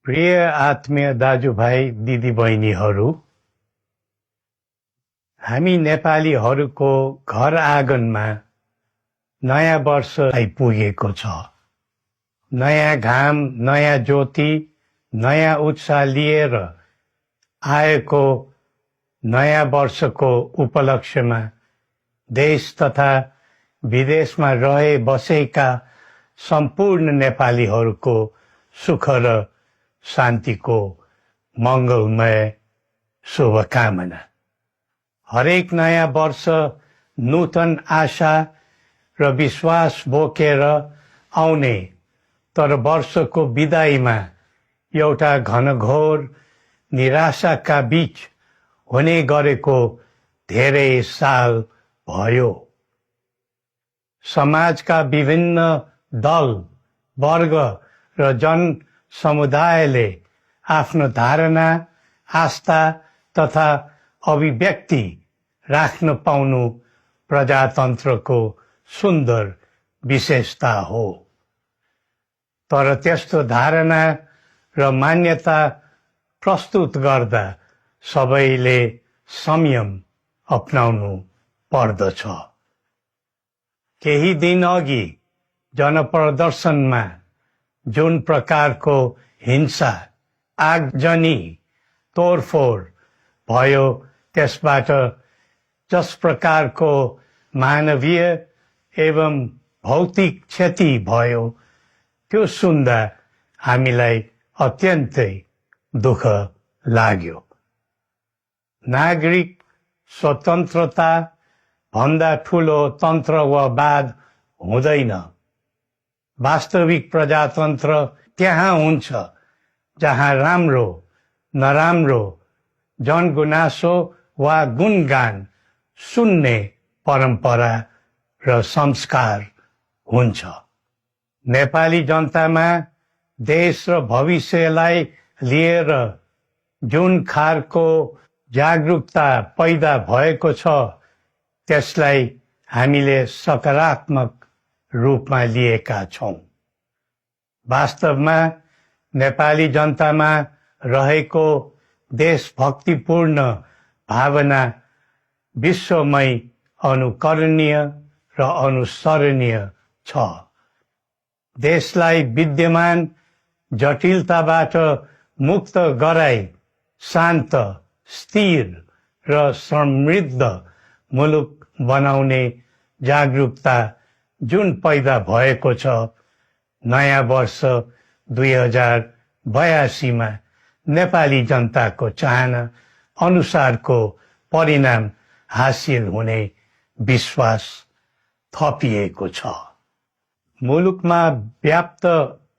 प्रिय आत्मीय दाजुभाइ दिदीबहिनीहरू, हामी नेपालीहरूको घर आँगनमा नयाँ वर्ष आइपुगेको छ। नयाँ घाम, नयाँ ज्योति, नयाँ उत्साह लिएर आएको नयाँ वर्षको उपलक्ष्यमा देश तथा विदेशमा रहे बसेका सम्पूर्ण नेपालीहरूको सुख र शान्तिको मङ्गलमय शुभकामना। हरेक नयाँ वर्ष नूतन आशा र विश्वास बोकेर आउने, तर वर्षको विदाईमा एउटा घनघोर निराशाका बीच हुने गरेको धेरै साल भयो। समाजका विभिन्न दल, वर्ग र जन समुदायले आफ्नो धारणा, आस्था तथा अभिव्यक्ति राख्न पाउनु प्रजातन्त्रको सुन्दर विशेषता हो। तर त्यस्तो धारणा र मान्यता प्रस्तुत गर्दा सबैले संयम अपनाउनु पर्दछ। केही दिन अघि जनप्रदर्शनमा जुन प्रकारको हिंसा, आगजनी, तोडफोड भयो, त्यसबाट जस प्रकारको मानवीय एवं भौतिक क्षति भयो, त्यो सुन्दा हामीलाई अत्यन्तै दुःख लाग्यो। नागरिक स्वतन्त्रता भन्दा ठूलो तन्त्र वा वाद हुँदैन। वास्तविक प्रजातन्त्र त्यहाँ हुन्छ जहाँ राम्रो, नराम्रो, जनगुनासो वा गुणगान सुन्ने परम्परा र संस्कार हुन्छ। नेपाली जनतामा देश र भविष्यलाई लिएर जुन खालको जागरुकता पैदा भएको छ, त्यसलाई हामीले सकारात्मक रूपमा लिएका छौं। वास्तवमा नेपाली जनतामा रहेको देशभक्तिपूर्ण भावना विश्वमै अनुकरणीय र अनुसरणीय छ। देशलाई विद्यमान जटिलताबाट मुक्त गराई शान्त, स्थिर र समृद्ध मुलुक बनाउने जागरुकता जुन पैदा भएको छ, नयाँ वर्ष 2082 मा नेपाली जनताको चाहना अनुसारको परिणाम हासिल हुने विश्वास थपिएको छ। मुलुकमा व्याप्त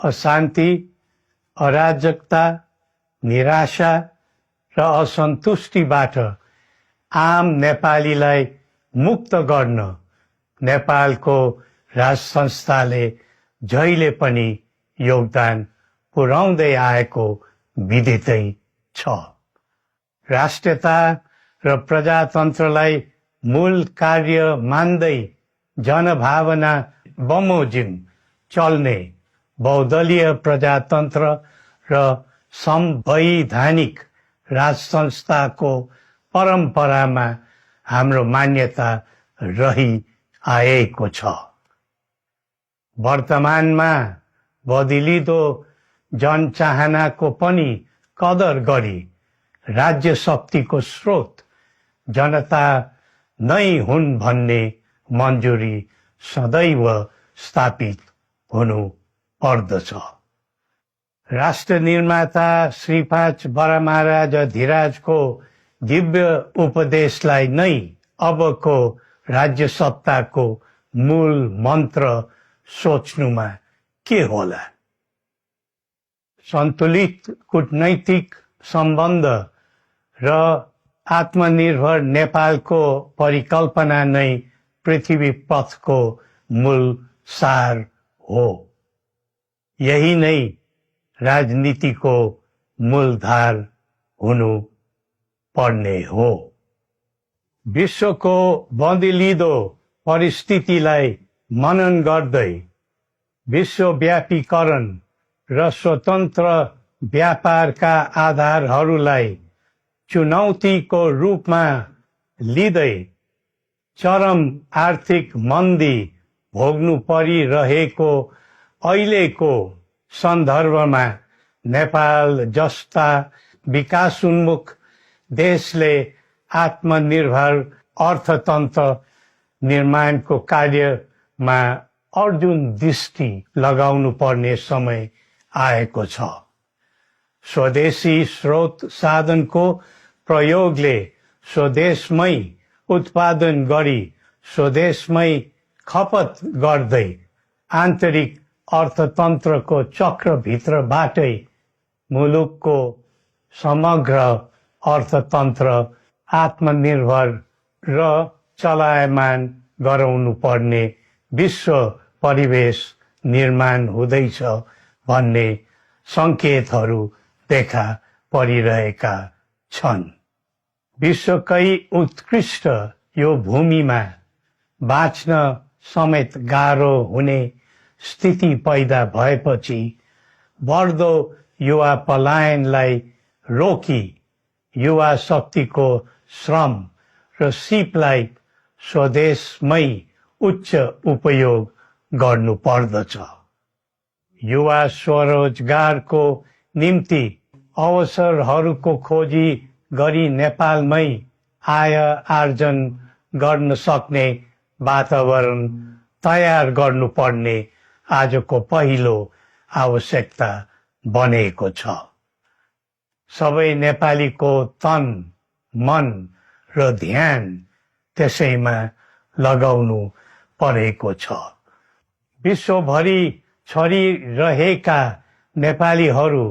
अशान्ति, अराजकता, निराशा र असन्तुष्टिबाट आम नेपालीलाई मुक्त गर्न नेपालको राज संस्थाले जहिले पनि योगदान पुर्याउँदै आएको विदितै छ। राष्ट्रियता र प्रजातन्त्रलाई मूल कार्य मान्दै जनभावना बमोजिम चल्ने बहुदलीय प्रजातन्त्र र संवैधानिक राज संस्थाको परम्परामा हाम्रो मान्यता रही आएको छ। वर्तमानमा बदलिदो जनचाहनाको पनि कदर गरी राज्य शक्तिको स्रोत जनता नै हुन् भन्ने मन्जुरी सदैव स्थापित हुनु पर्दछ। राष्ट्र निर्माता श्री 5 बरामहाराज धीराजको दिव्य उपदेशलाई नै अबको राज्य सत्ताको मूल मन्त्र सोच्नुमा के होला? सन्तुलित कूटनैतिक सम्बन्ध र आत्मनिर्भर नेपालको परिकल्पना नै पृथ्वी पथको मूल सार हो। यही नै राजनीतिको मूलधार हुनु पर्ने हो। विश्वको बदलिदो परिस्थितिलाई मनन गर्दै विश्वव्यापीकरण र स्वतन्त्र व्यापारका आधारहरूलाई चुनौतीको रूपमा लिँदै चरम आर्थिक मन्दी भोग्नु परिरहेको अहिलेको सन्दर्भमा नेपाल जस्ता विकासोन्मुख देशले आत्मनिर्भर अर्थतन्त्र निर्माणको कार्यमा अर्जुन दृष्टि लगाउनु पर्ने समय आएको छ। स्वदेशी स्रोत साधनको प्रयोगले स्वदेशमै उत्पादन गरी स्वदेशमै खपत गर्दै आन्तरिक अर्थतन्त्रको चक्रभित्रबाटै मुलुकको समग्र अर्थतन्त्र आत्मनिर्भर र चलायमान गराउनु पर्ने विश्व परिवेश निर्माण हुँदैछ भन्ने सङ्केतहरू देखा परिरहेका छन्। विश्वकै उत्कृष्ट यो भूमिमा बाँच्न समेत गाह्रो हुने स्थिति पैदा भएपछि बढ्दो युवा पलायनलाई रोकी युवा शक्तिको श्रम र सिपलाई स्वदेशमै उच्च उपयोग गर्नु पर्दछ। युवा स्वरोजगारको निम्ति अवसरहरूको खोजी गरी नेपालमै आय आर्जन गर्न सक्ने वातावरण तयार गर्नुपर्ने आजको पहिलो आवश्यकता बनेको छ। सबै नेपालीको तन मन र ध्यान त्यसैमा लगाउनु परेको छ। विश्वभरि छरिरहेका नेपालीहरू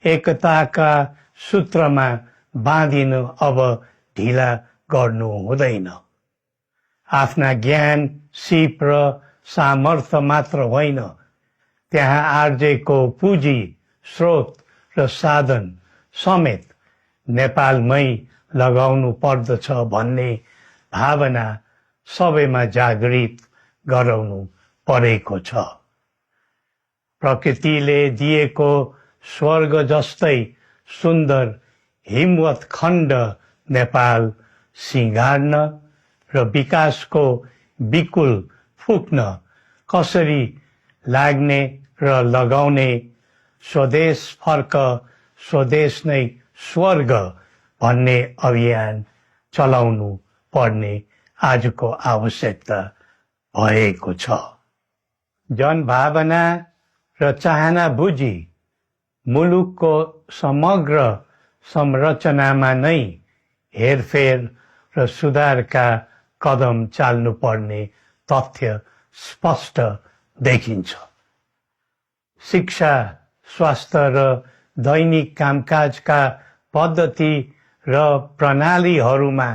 एकताका सूत्रमा बाँधिन अब ढिला गर्नु हुँदैन। आफ्ना ज्ञान सिप र सामर्थ्य मात्र होइन, त्यहाँ आर्जेको पुँजी स्रोत र साधन समेत नेपालमै लगाउनु पर्दछ भन्ने भावना सबैमा जागृत गराउनु परेको छ। प्रकृतिले दिएको स्वर्ग जस्तै सुन्दर हिमवत् खण्ड नेपाल सिँगार्न र विकासको विकुल फुक्न कसरी लाग्ने र लगाउने स्वदेश फर्क स्वदेश नै स्वर्ग भन्ने अभियान चलाउनु पर्ने आजको आवश्यकता भएको छ। जनभावना र चाहना बुझी मुलुकको समग्र संरचनामा नै हेरफेर र सुधारका कदम चाल्नुपर्ने तथ्य स्पष्ट देखिन्छ। शिक्षा, स्वास्थ्य र दैनिक कामकाजका पद्धति र प्रणालीहरूमा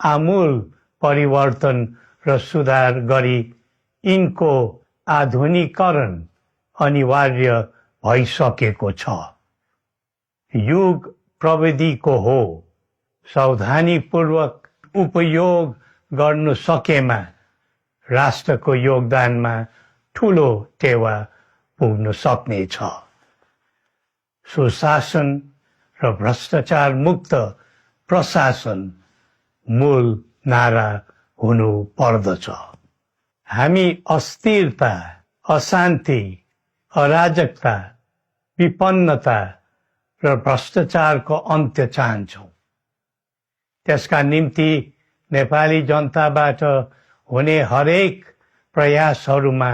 आमूल परिवर्तन र सुधार गरी यिनको आधुनिकीकरण अनिवार्य भइसकेको छ। युग प्रविधिको हो, सावधानीपूर्वक उपयोग गर्नु सकेमा राष्ट्रको योगदानमा ठूलो टेवा पुग्न सक्नेछ। सुशासन र भ्रष्टाचार मुक्त प्रशासन मूल नारा हुनु पर्दछ। हामी अस्थिरता, अशान्ति, अराजकता, विपन्नता र भ्रष्टाचारको अन्त्य चाहन्छौँ। त्यसका निम्ति नेपाली जनताबाट हुने हरेक प्रयासहरूमा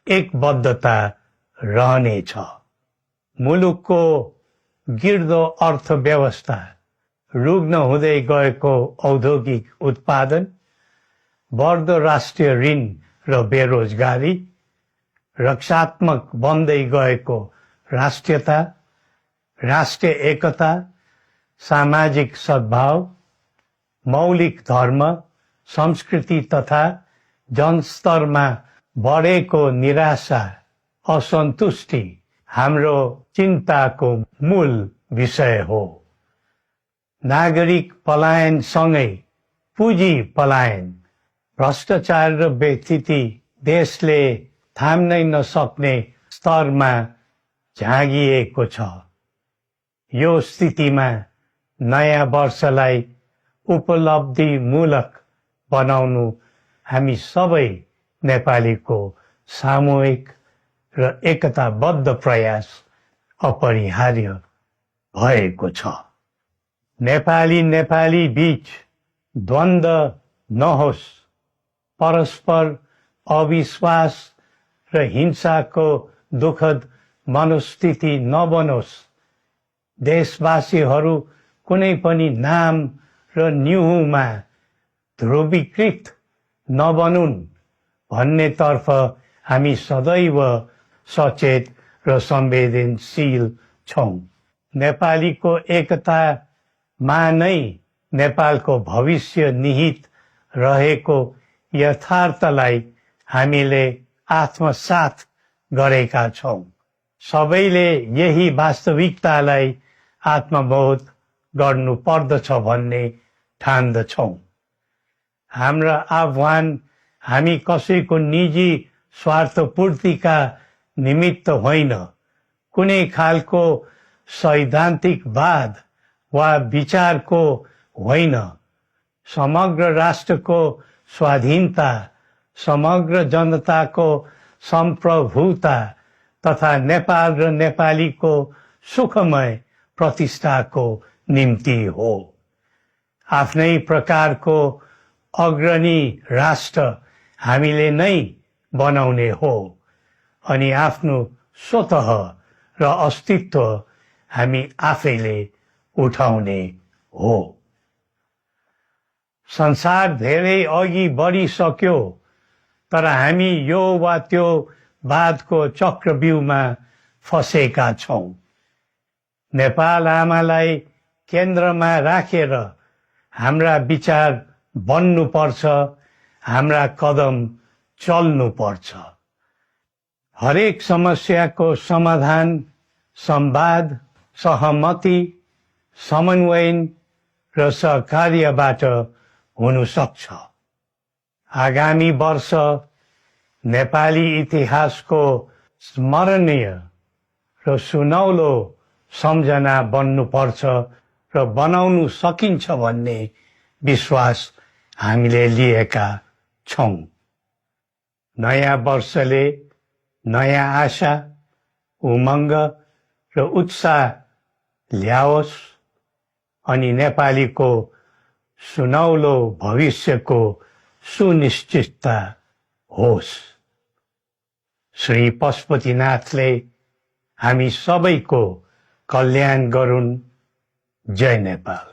एकबद्धता रहनेछ। मुलुकको गिर्दो अर्थव्यवस्था, रुग्न हुँदै गएको औद्योगिक उत्पादन, बढ्दो राष्ट्रिय ऋण र बेरोजगारी, रक्षात्मक बन्दै गएको राष्ट्रियता, राष्ट्रिय एकता, सामाजिक सद्भाव, मौलिक धर्म, संस्कृति तथा जनस्तरमा बढेको निराशा, असन्तुष्टि हाम्रो चिन्ताको मूल विषय हो। नागरिक पलायनसँगै पुँजी पलायन, भ्रष्टाचार र व्यथिति देशले थाम्नै नसक्ने स्तरमा झाँगिएको छ। यो स्थितिमा नयाँ वर्षलाई उपलब्धिमूलक बनाउनु हामी सबै नेपालीको सामूहिक र एकताबद्ध प्रयास अपरिहार्य भएको छ। नेपाली बीच द्वन्द्व नहोस्, परस्पर अविश्वास र हिंसाको दुःखद मनोस्थिति नबनोस्, देशवासीहरू कुनै पनि नाम र न्युहुमा ध्रुवीकृत नबनुन् भन्नेतर्फ हामी सदैव सचेत र संवेदनशील छौं। नेपालीको एकतामा नै नेपालको भविष्य निहित रहेको यथार्थलाई हामीले आत्मसात गरेका छौं। सबैले यही वास्तविकतालाई आत्मबोध गर्नु पर्दछ भन्ने ठान्दछौं। हाम्रा आह्वान हामी कसैको निजी स्वार्थपूर्तिका निमित्त होइन, कुनै खालको सैद्धान्तिकवाद वा विचारको होइन, समग्र राष्ट्रको स्वाधीनता, समग्र जनताको सम्प्रभुता तथा नेपाल र नेपालीको सुखमय प्रतिष्ठाको निम्ति हो। आफ्नै प्रकारको अग्रणी राष्ट्र हामीले नै बनाउने हो अनि आफ्नो स्वतः र अस्तित्व हामी आफैले उठाउने हो। संसार धेरै अघि बढिसक्यो, तर हामी यो वा त्यो वादको चक्रव्यूहमा फँसेका छौं। नेपाल आमालाई केन्द्रमा राखेर हाम्रा विचार बन्नुपर्छ, हाम्रा कदम चल्नुपर्छ। हरेक समस्याको समाधान संवाद, सहमति, समन्वयन र सहकार्यबाट हुन सक्छ। आगामी वर्ष नेपाली इतिहासको स्मरणीय र सुनौलो सम्झना बन्नुपर्छ र बनाउनु सकिन्छ भन्ने विश्वास हामीले लिएका छौं। नयाँ वर्षले नयाँ आशा, उमङ्ग र उत्साह ल्याओस् अनि नेपालीको सुनौलो भविष्यको सुनिश्चितता होस्। श्री पशुपतिनाथले हामी सबैको कल्याण गरून्। जय नेपाल।